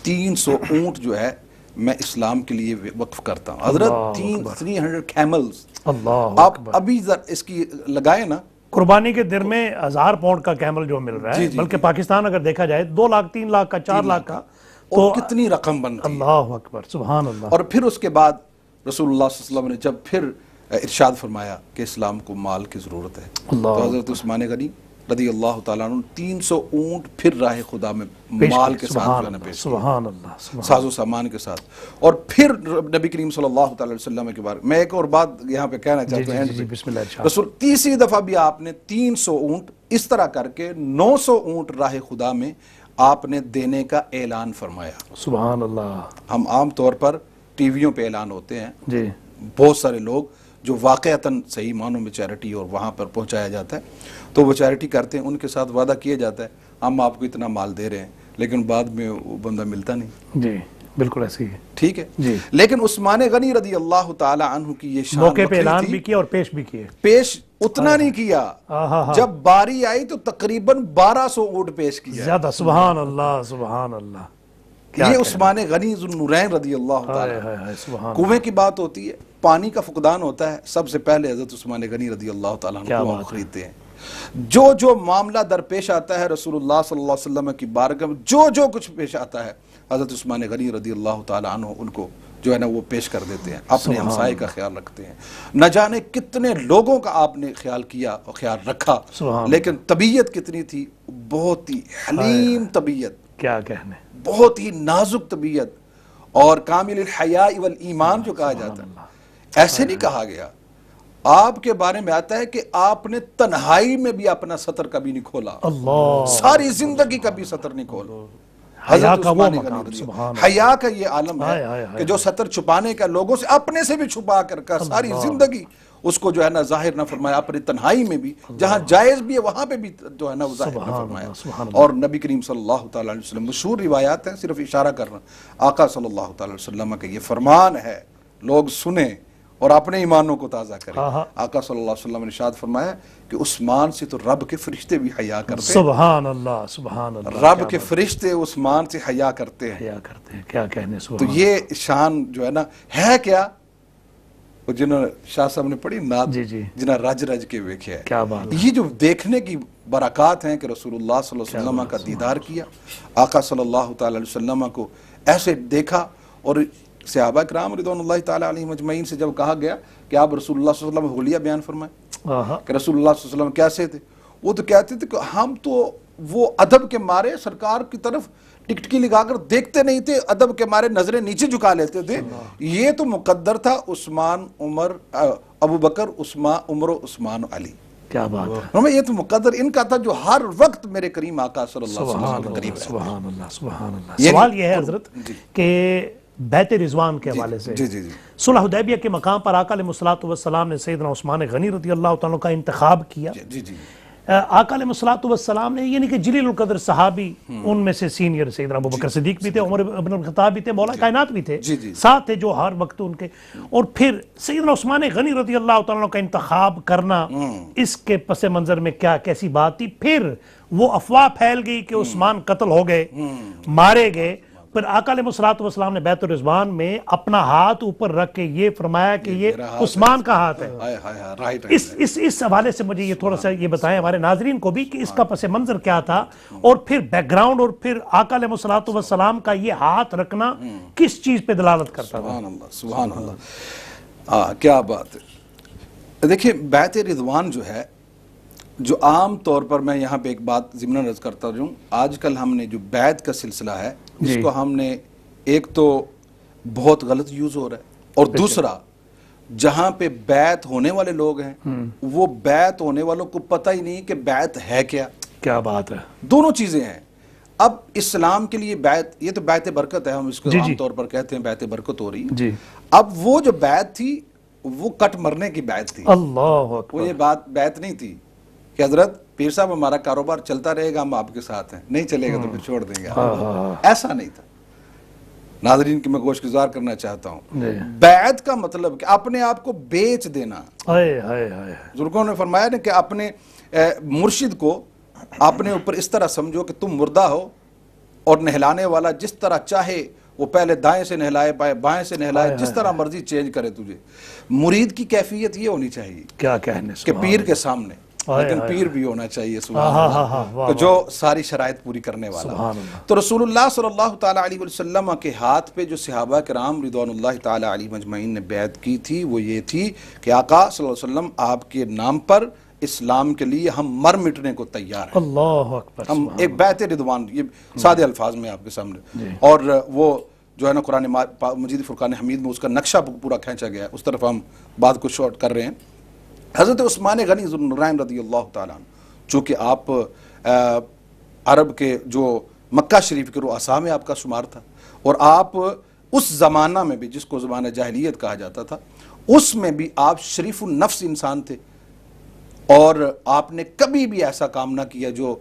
300 اونٹ جو ہے میں اسلام کے لیے وقف کرتا ہوں. حضرت 300 کیملز. آپ ابھی اس کی لگائیں نا، قربانی کے دن میں 1000 پاؤنڈ کا کیمل جو مل رہا ہے، بلکہ پاکستان اگر دیکھا جائے 2 لاکھ 3 لاکھ کا 4 لاکھ کا، تو کتنی رقم بنتی. اللہ اکبر، سبحان اللہ. اور پھر اس کے بعد رسول اللہ صلی اللہ علیہ وسلم نے جب پھر ارشاد فرمایا کہ اسلام کو مال کی ضرورت ہے، تو حضرت عثمان غنی رضی اللہ تعالیٰ عنہ 300 اونٹ پھر راہ خدا میں مال کے ساتھ پیش سبحان اللہ، ساز و سامان کے ساتھ. اور پھر نبی کریم صلی اللہ علیہ وسلم کے بارے میں ایک اور بات یہاں پہ کہنا چاہتا ہوں. رسول تیسری دفعہ بھی آپ نے 300 اونٹ اس طرح کر کے 900 اونٹ راہ خدا میں آپ نے دینے کا اعلان فرمایا. سبحان اللہ. ہم عام طور پر ٹی ویوں پہ اعلان ہوتے ہیں، بہت سارے لوگ جو واقعتاً صحیح معنوں میں چیریٹی اور وہاں پر پہنچایا جاتا ہے، تو وہ چیریٹی کرتے ہیں، ان کے ساتھ وعدہ کیا جاتا ہے ہم آپ کو اتنا مال دے رہے ہیں، لیکن بعد میں وہ بندہ ملتا نہیں. جی بالکل ایسی ہے. ٹھیک ہے. لیکن عثمان غنی رضی اللہ تعالی عنہ کی یہ شان موقع پہ اعلان بھی کیا اور پیش بھی کیے. پیش اتنا نہیں کیا، جب باری آئی تو تقریباً 1200 اونٹ پیش کیا. زیادہ. سبحان اللہ، سبحان اللہ. یہ عثمان غنی ذوالنورین رضی اللہ تعالیٰ. کنویں کی بات ہوتی ہے، پانی کا فقدان ہوتا ہے، سب سے پہلے حضرت عثمان غنی رضی اللہ تعالیٰ عنہ خریدتے ہیں. جو معاملہ درپیش آتا ہے رسول اللہ صلی اللہ علیہ وسلم کی بارگاہ میں، جو کچھ پیش آتا ہے حضرت عثمان غنی رضی اللہ تعالیٰ عنہ ان کو جو ہے نا وہ پیش کر دیتے ہیں. اپنے ہمسائے کا خیال رکھتے ہیں. نہ جانے کتنے لوگوں کا آپ نے خیال کیا اور خیال رکھا، لیکن طبیعت کتنی تھی، بہت ہی حلیم طبیعت، کیا کہنے، بہت ہی نازک طبیعت. اور کامل الحیاء والایمان جو کہا جاتا ہے، ایسے نہیں کہا گیا. آپ کے بارے میں آتا ہے کہ آپ نے تنہائی میں بھی اپنا سطر کبھی نہیں کھولا، ساری زندگی کبھی سطر نہیں کھولا. حیا کا یہ عالم ہے کہ جو سطر چھپانے کا لوگوں سے اپنے سے بھی چھپا کر ساری زندگی اس کو جو ہے نا ظاہر نہ فرمایا، اپنی تنہائی میں بھی جہاں جائز بھی ہے وہاں پہ بھی جو ہے نا وہ ظاہر نہ فرمایا. اور نبی کریم صلی اللہ تعالیٰ علیہ وسلم، مشہور روایات ہیں، صرف اشارہ کر رہا ہوں، آقا صلی اللہ تعالیٰ علیہ وسلم کا یہ فرمان ہے، لوگ سنیں اور اپنے ایمانوں کو تازہ کریں. آقا صلی اللہ علیہ وسلم نے ارشاد فرمایا کہ عثمان سے تو رب کے فرشتے بھی حیا کرتے ہیں. سبحان اللہ، سبحان اللہ. رب کے فرشتے عثمان سے حیا کرتے ہیں. حیا کرتے ہیں، کیا کہنے. تو یہ شان جو ہے نا ہے کیا، وہ جنہوں نے شاہ صاحب نے پڑھی نعت، جنہوں رج رج کے ویکھیا ہے. کیا بات. یہ جو دیکھنے کی برکات ہیں کہ رسول اللہ صلی اللہ علیہ وسلم کا دیدار کیا، آقا صلی اللہ تعالی علیہ وسلم کو ایسے دیکھا. اور صحابہ کرام رضوان اللہ تعالی علیہم اجمعین سے جب کہا گیا کہ آپ رسول اللہ صلی اللہ علیہ وسلم حلیہ بیان فرمائیں کہ رسول اللہ صلی اللہ علیہ وسلم کیسے تھے، وہ تو کہتے تھے کہ ہم تو وہ ادب کے مارے سرکار کی طرف ٹکٹکی لگا کر دیکھتے نہیں تھے، ادب کے مارے نظریں نیچے جھکا لیتے تھے. یہ تو مقدر تھا عثمان، عمر، ابو بکر، عمر و عثمان و علی. کیا بات ہے. یہ تو مقدر ان کا تھا جو ہر وقت میرے کریم آقا صلی اللہ علیہ وسلم کے قریب ہے. سبحان اللہ، سبحان اللہ. سوال یہ ہے حضرت کہ بیت رضوان کے حوالے سے صلح حدیبیہ کے مقام پر آقا علیہ الصلوۃ والسلام نے سیدنا عثمان غنی رضی اللہ تعالیٰ کا انتخاب کیا. آقا علیہ الصلوۃ والسلام نے یعنی کہ جلیل القدر صحابی، ان میں سے سینئر سیدنا ابو بکر صدیق بھی تھے، عمر بن الخطاب بھی تھے، مولا کائنات بھی تھے، ساتھ تھے جو ہر وقت ان کے. اور پھر سیدنا عثمان غنی رضی اللہ تعالیٰ کا انتخاب کرنا، اس کے پس منظر میں کیا کیسی بات تھی. پھر وہ افواہ پھیل گئی کہ عثمان قتل ہو گئے، مارے گئے، پھر آقا علیہ السلام نے بیت الرضوان میں اپنا ہاتھ اوپر رکھ کے یہ فرمایا کہ یہ عثمان کا ہاتھ ہے. اس حوالے سے مجھے یہ تھوڑا سا یہ بتائیں ہمارے ناظرین کو بھی کہ اس کا پس منظر کیا تھا اور پھر بیک گراؤنڈ اور پھر آقا علیہ السلام کا یہ ہاتھ رکھنا کس چیز پہ دلالت کرتا تھا؟ سبحان اللہ کیا بات ہے. دیکھیں بیت رضوان جو ہے جو عام طور پر میں یہاں پہ ایک بات ضمن عرض کرتا ہوں، آج کل ہم نے جو بیعت کا سلسلہ ہے اس کو ہم نے ایک تو بہت غلط یوز ہو رہا ہے اور دوسرا جہاں پہ بیعت ہونے والے لوگ ہیں وہ بیعت ہونے والوں کو پتہ ہی نہیں کہ بیعت ہے کیا بات ہے. دونوں چیزیں ہیں. اب اسلام کے لیے بیعت، یہ تو بیعت برکت ہے، ہم اس کو عام طور پر کہتے ہیں بیعت برکت ہو رہی ہے. اب وہ جو بیعت تھی وہ کٹ مرنے کی بیعت تھی. اللہ اکبر. وہ یہ بات بیعت نہیں تھی کہ حضرت پیر صاحب ہمارا کاروبار چلتا رہے گا، ہم آپ کے ساتھ ہیں، نہیں چلے گا تو پھر چھوڑ دیں گے. ایسا نہیں تھا. ناظرین کی میں گوش گزار کرنا چاہتا ہوں، بیعت کا مطلب کہ اپنے آپ کو بیچ دینا. بزرگوں نے فرمایا نا کہ اپنے مرشد کو اپنے اوپر اس طرح سمجھو کہ تم مردہ ہو اور نہلانے والا جس طرح چاہے وہ پہلے دائیں سے نہلائے بائیں سے نہلائے، جس طرح مرضی چینج کرے تجھے. مرید کی کیفیت یہ ہونی چاہیے کیا کہنے کہ پیر کے سامنے، لیکن پیر بھی ہونا چاہیے سبحان اللہ جو ساری شرائط پوری کرنے والا. تو رسول اللہ صلی اللہ تعالیٰ علیہ وسلم کے ہاتھ پہ جو صحابہ کرام رضوان اللہ تعالیٰ علیہ مجمعین نے بیعت کی تھی وہ یہ تھی کہ آقا صلی اللہ علیہ وسلم آپ کے نام پر اسلام کے لیے ہم مر مٹنے کو تیار ہیں. اللہ اکبر. ہم ایک بیعت رضوان، یہ سادے الفاظ میں آپ کے سامنے، اور وہ جو ہے نا قرآن مجید فرقان حمید میں اس کا نقشہ پورا کھینچا گیا ہے، اس طرف ہم بات کو شارٹ کر رہے ہیں. حضرت عثمان غنی ذو النورین رضی اللہ تعالیٰ عنہ، چونکہ آپ عرب کے جو مکہ شریف کے رؤساء میں آپ کا شمار تھا اور آپ اس زمانہ میں بھی جس کو زمانہ جاہلیت کہا جاتا تھا اس میں بھی آپ شریف النفس انسان تھے اور آپ نے کبھی بھی ایسا کام نہ کیا جو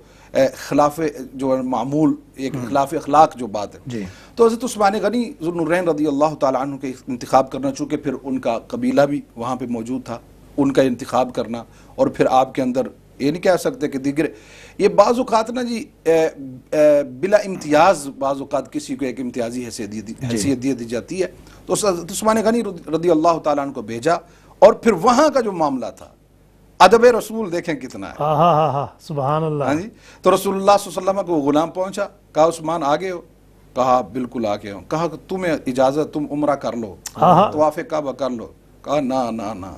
خلاف جو معمول ایک خلاف اخلاق جو بات ہے. تو حضرت عثمان غنی ذو النورین رضی اللہ تعالیٰ عنہ کے انتخاب کرنا، چونکہ پھر ان کا قبیلہ بھی وہاں پہ موجود تھا، ان کا انتخاب کرنا اور پھر آپ کے اندر یہ نہیں کہہ سکتے کہ دیگر یہ بعض اوقات نا جی بلا امتیاز بعض اوقات کسی کو ایک امتیازی حیثیت دی جاتی ہے. تو حضرت عثمان غنی رضی اللہ تعالیٰ عنہ کو بھیجا اور پھر وہاں کا جو معاملہ تھا ادب رسول دیکھیں کتنا ہے. سبحان اللہ. تو رسول اللہ صلی اللہ علیہ وسلم کو وہ غلام پہنچا، کہا عثمان آگے ہو؟ کہا بالکل آگے ہوں. کہا کہ تمہیں اجازت تم عمرہ کر لو، طواف کعبہ کر لو. کہا نہ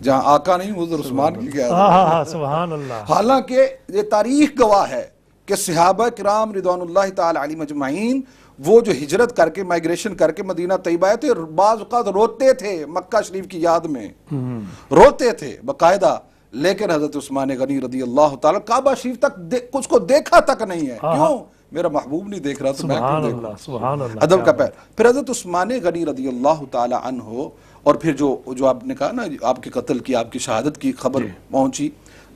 جہاں آقا نہیں ادھر عثمان کی کیا. سبحان اللہ. حالانکہ یہ تاریخ گواہ ہے کہ صحابہ کرام رضوان اللہ تعالی علیہ مجمعین وہ جو ہجرت کر کے مائگریشن کر کے مدینہ طیبہ آئے تھے بعض اوقات روتے تھے مکہ شریف کی یاد میں، روتے تھے باقاعدہ. لیکن حضرت عثمان غنی رضی اللہ تعالیٰ کعبہ شریف تک کچھ کو دیکھا تک نہیں ہے. کیوں؟ میرا محبوب نہیں دیکھ رہا تو میں کیوں دیکھوں؟ ادب کا پیر. پھر حضرت عثمان غنی رضی اللہ تعالیٰ عنہ اور پھر جو آپ نے کہا نا آپ کے قتل کی آپ کی شہادت کی خبر پہنچی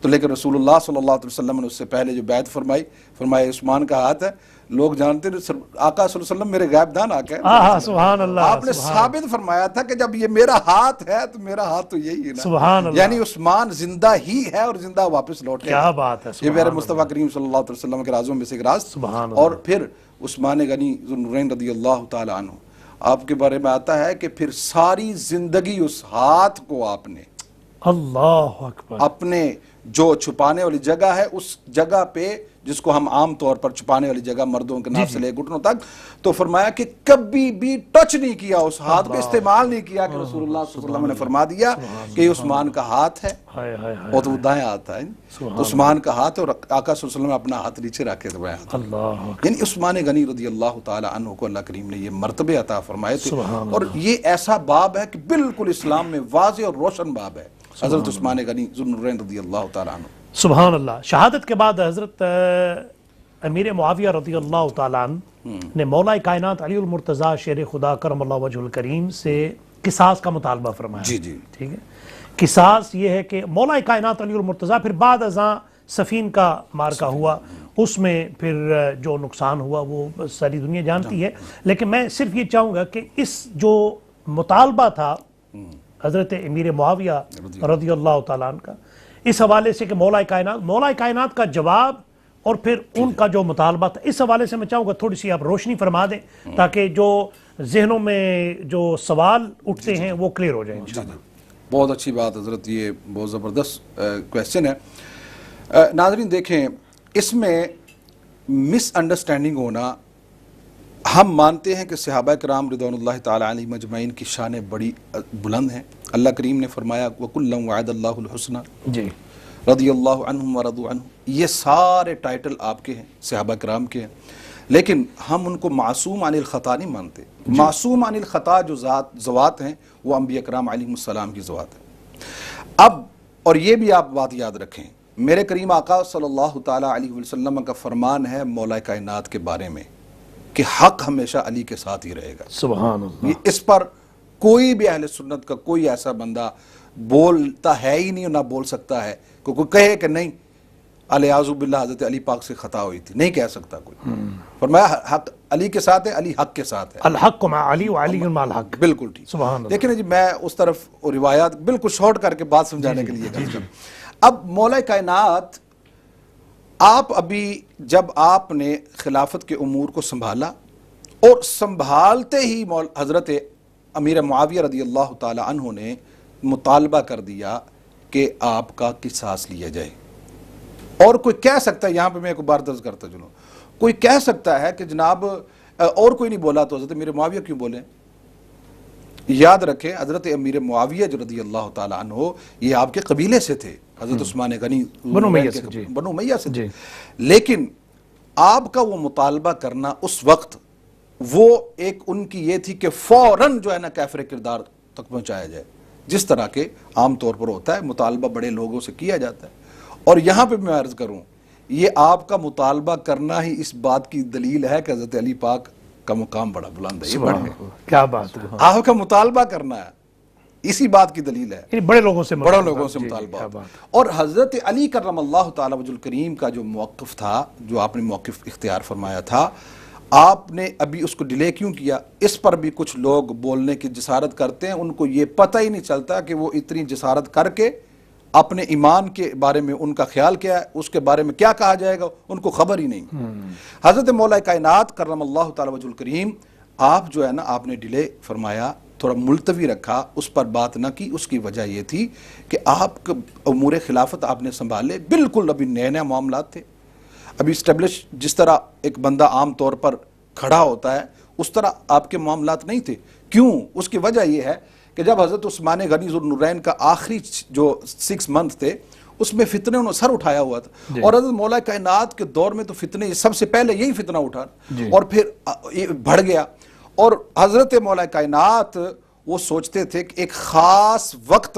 تو لیکن رسول اللہ صلی اللہ علیہ وسلم نے اس سے پہلے جو بیعت فرمایا عثمان کا ہاتھ ہے. لوگ جانتے ہیں آقا صلی اللہ علیہ وسلم میرے غائب دان آقا ہے. سبحان اللہ. آپ نے ثابت فرمایا تھا کہ جب یہ میرا ہاتھ ہے تو میرا ہاتھ تو یہی ہے نا. سبحان اللہ. یعنی عثمان زندہ ہی ہے اور زندہ واپس لوٹ گیا. کیا بات ہے. یہ میرے مصطفیٰ کریم صلی اللہ علیہ وسلم کے رازوں میں سے ایک راز. اور پھر عثمان غنی ذو النورین رضی اللہ تعالی عنہ آپ کے بارے میں آتا ہے کہ پھر ساری زندگی اس ہاتھ کو آپ نے اللہ اکبر اپنے جو چھپانے والی جگہ ہے اس جگہ پہ جس کو ہم عام طور پر چھپانے والی جگہ مردوں کے ناف سے لے گھٹنوں تک، تو فرمایا کہ کبھی بھی ٹچ نہیں کیا اس ہاتھ پہ، استعمال نہیں کیا کہ رسول اللہ صلی اللہ علیہ وسلم نے فرما دیا کہ یہ عثمان کا ہاتھ ہے اور تو وہ دائیں ہاتھ ہے. عثمان کا ہاتھ اور آقا صلی اللہ علیہ وسلم نے اپنا ہاتھ نیچے رکھے تھے. یعنی عثمان غنی رضی اللہ تعالی عنہ کو اللہ کریم نے یہ مرتبے عطا فرمائے تھے اور یہ ایسا باب ہے کہ بالکل اسلام میں واضح اور روشن باب ہے. حضرت عثمان غنی ذو النورین رضی اللہ تعالی عنہ سبحان اللہ. شہادت کے بعد حضرت امیر معاویہ رضی اللہ تعالیٰ عنہ نے مولا کائنات علی المرتضیٰ شیر خدا کرم اللہ وجہ الکریم سے قصاص کا مطالبہ فرمایا. ٹھیک ہے. قصاص یہ ہے کہ مولا کائنات علی المرتضیٰ پھر بعد ازاں صفین کا مارکہ ہوا، اس میں پھر جو نقصان ہوا وہ ساری دنیا جانتی ہے. لیکن میں صرف یہ چاہوں گا کہ اس جو مطالبہ تھا حضرت امیر معاویہ رضی اللہ تعالیٰ عنہ کا اس حوالے سے کہ مولا کائنات کا جواب اور پھر ان کا جو مطالبہ تھا. اس حوالے سے میں چاہوں گا تھوڑی سی آپ روشنی فرما دیں تاکہ جو ذہنوں میں جو سوال اٹھتے ہیں وہ کلیئر ہو جائیں انشاءاللہ. بہت اچھی بات حضرت، یہ بہت زبردست کویسچن ہے. ناظرین دیکھیں، اس میں مس انڈرسٹینڈنگ ہونا، ہم مانتے ہیں کہ صحابہ کرام رضوان اللہ تعالی علیہم اجمعین کی شانیں بڑی بلند ہیں. اللہ کریم نے فرمایا وَكُلًّا وَعَدَ اللَّهُ الْحُسْنَى جی رضی اللہ عنہم ورضوا عنہ. یہ سارے ٹائٹل آپ کے ہیں، صحابہ کرام کے ہیں، لیکن ہم ان کو معصوم عن الخطا نہیں مانتے. معصوم عن الخطا جو ذوات ہیں وہ انبیاء کرام علیہم السلام کی ذوات ہیں. اب اور یہ بھی آپ بات یاد رکھیں، میرے کریم آقا صلی اللہ تعالی علیہ وسلم کا فرمان ہے مولا کائنات کے بارے میں کہ حق ہمیشہ علی کے ساتھ ہی رہے گا. سبحان اللہ. اس پر کوئی بھی اہل سنت کا کوئی ایسا بندہ بولتا ہے ہی نہیں اور نہ بول سکتا ہے کہ کوئی کہے کہ نہیں الیاذ باللہ حضرت علی پاک سے خطا ہوئی تھی، نہیں کہہ سکتا کوئی. فرمایا حق علی کے ساتھ ہے، علی حق کے ساتھ ہے. الحق مع علی وعلی مع الحق. بالکل ٹھیک. سبحان اللہ. لیکن جی میں اس طرف روایات بالکل شارٹ کر کے بات سمجھانے کے لیے کہتا ہوں. اب مولا کائنات، آپ ابھی جب آپ نے خلافت کے امور کو سنبھالا اور سنبھالتے ہی حضرت امیر معاویہ رضی اللہ تعالی عنہ نے مطالبہ کر دیا کہ آپ کا قصاص لیا جائے. اور کوئی کہہ سکتا ہے، یہاں پہ میں ایک بار درج کرتا چلوں، کوئی کہہ سکتا ہے کہ جناب اور کوئی نہیں بولا تو حضرت امیر معاویہ کیوں بولیں؟ یاد رکھیں حضرت امیر معاویہ جو رضی اللہ تعالی عنہ یہ آپ کے قبیلے سے تھے، حضرت عثمان غنی بنو امیہ سے تھے. لیکن آپ کا وہ مطالبہ کرنا اس وقت وہ ایک ان کی یہ تھی کہ فوراً جو ہے نا کافر کردار تک پہنچایا جائے، جس طرح کے عام طور پر ہوتا ہے، مطالبہ بڑے لوگوں سے کیا جاتا ہے. اور یہاں پہ میں عرض کروں، یہ آپ کا مطالبہ کرنا ہی اس بات کی دلیل ہے کہ حضرت علی پاک کا مقام بڑا بلند ہے. یہ بڑا ہے، کیا بات ہے. آپ کا مطالبہ کرنا ہے اسی بات کی دلیل ہے، بڑے لوگوں سے مطالبہ. اور حضرت علی کرم اللہ تعالی وجہ الکریم کا جو موقف تھا، جو آپ نے موقف اختیار فرمایا تھا، آپ نے ابھی اس کو ڈیلے کیوں کیا؟ اس پر بھی کچھ لوگ بولنے کی جسارت کرتے ہیں، ان کو یہ پتہ ہی نہیں چلتا کہ وہ اتنی جسارت کر کے اپنے ایمان کے بارے میں ان کا خیال کیا ہے، اس کے بارے میں کیا کہا جائے گا، ان کو خبر ہی نہیں. حضرت مولا کائنات کرم اللہ تعالی وجہ الکریم، آپ جو ہے نا آپ نے ڈیلے فرمایا، تھوڑا ملتوی رکھا، اس پر بات نہ کی. اس کی وجہ یہ تھی کہ آپ امور خلافت آپ نے سنبھالے، بالکل ابھی نئے نئے معاملات تھے، ابھی اسٹیبلش جس طرح ایک بندہ عام طور پر کھڑا ہوتا ہے اس طرح آپ کے معاملات نہیں تھے. کیوں؟ اس کی وجہ یہ ہے کہ جب حضرت عثمان غنی ذو النورین کا آخری جو 6 منتھ تھے اس میں فتنے انہوں سر اٹھایا ہوا تھا. اور حضرت مولا کائنات کے دور میں تو فتنے سب سے پہلے یہی فتنہ اٹھا اور پھر بڑھ گیا. اور حضرت مولا کائنات وہ سوچتے تھے کہ ایک خاص وقت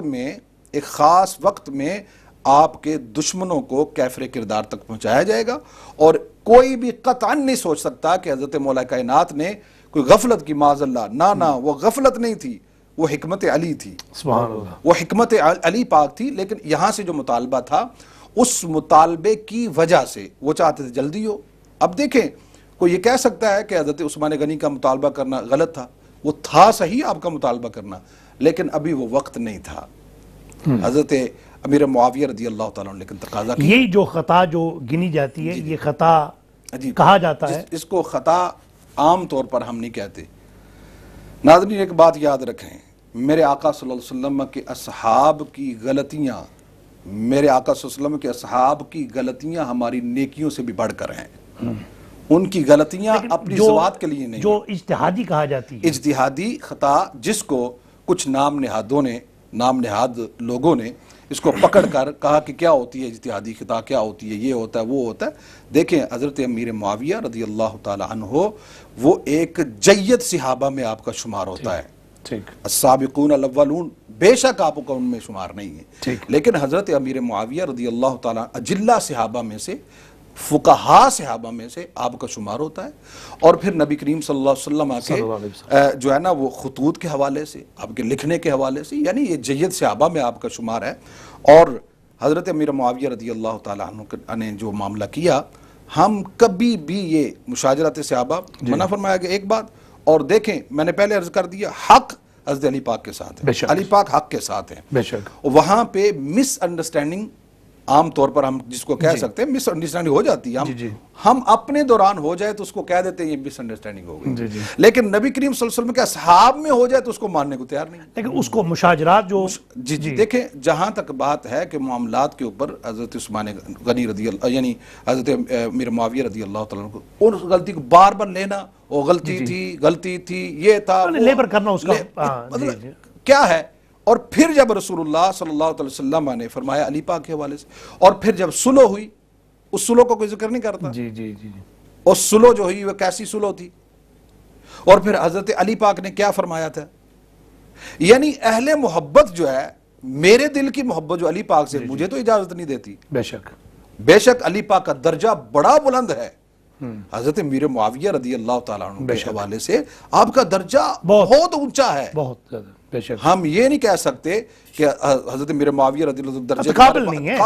میں آپ کے دشمنوں کو کیفر کردار تک پہنچایا جائے گا، اور کوئی بھی قطعاً نہیں سوچ سکتا کہ حضرت مولا کائنات نے کوئی غفلت کی، معاذ اللہ، نہ وہ غفلت نہیں تھی، وہ حکمت علی تھی. سبحان اللہ. وہ حکمت علی پاک تھی. لیکن یہاں سے جو مطالبہ تھا اس مطالبے کی وجہ سے وہ چاہتے تھے جلدی ہو. اب دیکھیں، کوئی یہ کہہ سکتا ہے کہ حضرت عثمان غنی کا مطالبہ کرنا غلط تھا، وہ تھا صحیح آپ کا مطالبہ کرنا، لیکن ابھی وہ وقت نہیں تھا. حضرت امیر معاویہ رضی اللہ تعالیٰ نے لیکن تقاضا کیا. یہی جو خطا جو گنی جاتی ہے یہ خطا کہا جاتا ہے، اس کو خطا عام طور پر ہم نہیں کہتے. ناظرین ایک بات یاد رکھیں، میرے آقا صلی اللہ علیہ وسلم کے اصحاب کی غلطیاں، غلطیاں ہماری نیکیوں سے بھی بڑھ کر ہیں. ان کی غلطیاں اپنی ذوات کے لیے نہیں، جو اجتہادی کہا جاتی ہے، اجتہادی خطا، جس کو کچھ نام نہاد لوگوں نے اس کو پکڑ کر کہا کہ کیا ہوتی ہے اجتہادی خطا، کیا ہوتی ہے، یہ ہوتا ہے، وہ ہوتا ہے. دیکھیں حضرت امیر معاویہ رضی اللہ تعالی عنہ وہ ایک جید صحابہ میں آپ کا شمار ہوتا ہے. السابقون الاولون، بے شک آپ کا ان میں شمار نہیں ہے، لیکن حضرت امیر معاویہ رضی اللہ تعالی اجلہ صحابہ میں سے، فقہا صحابہ میں سے آپ کا شمار ہوتا ہے. اور پھر نبی کریم صلی اللہ علیہ وسلم کے جو ہے نا وہ خطوط کے حوالے سے، آپ کے لکھنے کے حوالے سے، یعنی یہ جید صحابہ میں آپ کا شمار ہے. اور حضرت امیر معاویہ رضی اللہ تعالیٰ عنہ نے جو معاملہ کیا، ہم کبھی بھی یہ مشاجرت صحابہ منع فرمایا گیا. ایک بات اور دیکھیں، میں نے پہلے عرض کر دیا، حق حضرت علی پاک کے ساتھ ہے، علی پاک حق کے ساتھ ہیں. وہاں پہ مس انڈرسٹینڈنگ عام طور پر ہم جس کو کہہ سکتے ہیں مس انڈرسٹینڈنگ ہو جاتی ہے، ہم اپنے دوران ہو جائے تو اس کو کہہ دیتے ہیں یہ مس انڈرسٹینڈنگ ہو گئی، لیکن نبی کریم صلی اللہ علیہ وسلم کے اصحاب میں ہو جائے تو اس کو ماننے کو تیار نہیں، لیکن اس کو مشاجرات جو جی دیکھیں جہاں تک بات ہے کہ معاملات کے اوپر حضرت عثمان غنی رضی اللہ یعنی حضرت امیر معاویہ رضی اللہ تعالیٰ عنہ کو ان غلطی کو بار بار لینا، وہ غلطی تھی یہ تھا لیبر کرنا اس کا مطلب کیا ہے. اور پھر جب رسول اللہ صلی اللہ علیہ وسلم نے فرمایا علی پاک کے حوالے سے، اور پھر جب صلح ہوئی اس صلح کو کوئی ذکر نہیں کرتا، اور صلح جو ہوئی وہ کیسی صلح تھی، اور پھر حضرت علی پاک نے کیا فرمایا تھا. یعنی اہل محبت جو ہے، میرے دل کی محبت جو علی پاک سے مجھے تو اجازت نہیں دیتی. بے شک علی پاک کا درجہ بڑا بلند ہے. حضرت امیر معاویہ رضی اللہ تعالیٰ عنہ کے حوالے سے آپ کا درجہ بہت اونچا ہے. بہت زیادہ. ہم یہ نہیں کہہ سکتے کہ حضرت امیر معاویہ رضی اللہ عنہ درجہ قابل نہیں ہے،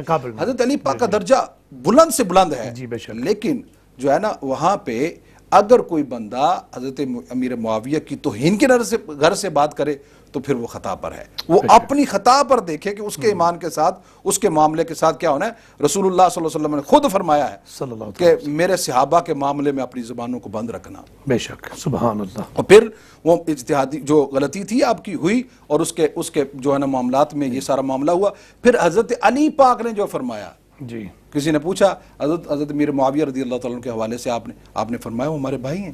قابل ہے. حضرت علی پاک کا درجہ بلند سے بلند ہے، لیکن جو ہے نا وہاں پہ اگر کوئی بندہ حضرت امیر معاویہ کی توہین کی غرض سے بات کرے تو پھر وہ خطا پر ہے. وہ اپنی خطا پر دیکھے کہ اس کے ایمان کے ساتھ اس کے معاملے کے ساتھ کیا ہونا ہے. رسول اللہ صلی اللہ علیہ وسلم نے خود فرمایا ہے کہ میرے صحابہ کے معاملے میں اپنی زبانوں کو بند رکھنا. بے شک سبحان اللہ. اور پھر وہ اجتہادی جو غلطی تھی آپ کی ہوئی اور اس کے جو ہے نا معاملات میں یہ سارا معاملہ ہوا. پھر حضرت علی پاک نے جو فرمایا، کسی نے پوچھا حضرت امیر معاویہ رضی اللہ تعالیٰ عنہ کے حوالے سے آپ نے فرمایا وہ ہمارے بھائی ہیں.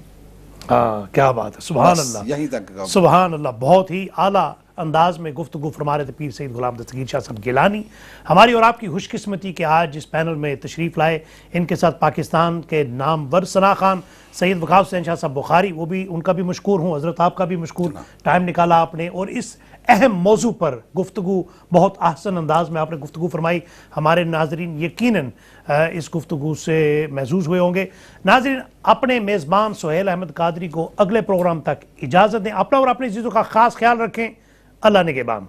کیا بات ہے، سبحان اللہ، یہیں تک سبحان اللہ. بہت ہی اعلیٰ انداز میں گفتگو فرما رہے تھے پیر سید غلام دستگیر شاہ صاحب گیلانی. ہماری اور آپ کی خوش قسمتی کہ آج اس پینل میں تشریف لائے. ان کے ساتھ پاکستان کے نامور ثنا خان سید وقار حسین شاہ صاحب بخاری، وہ بھی ان کا بھی مشکور ہوں. حضرت آپ کا بھی مشکور، ٹائم نکالا آپ نے، اور اس اہم موضوع پر گفتگو بہت احسن انداز میں آپ نے گفتگو فرمائی. ہمارے ناظرین یقیناً اس گفتگو سے محظوظ ہوئے ہوں گے. ناظرین اپنے میزبان سہیل احمد قادری کو اگلے پروگرام تک اجازت دیں. اپنا اور اپنے عزیزوں کا خاص خیال رکھیں. اللہ نگہبان.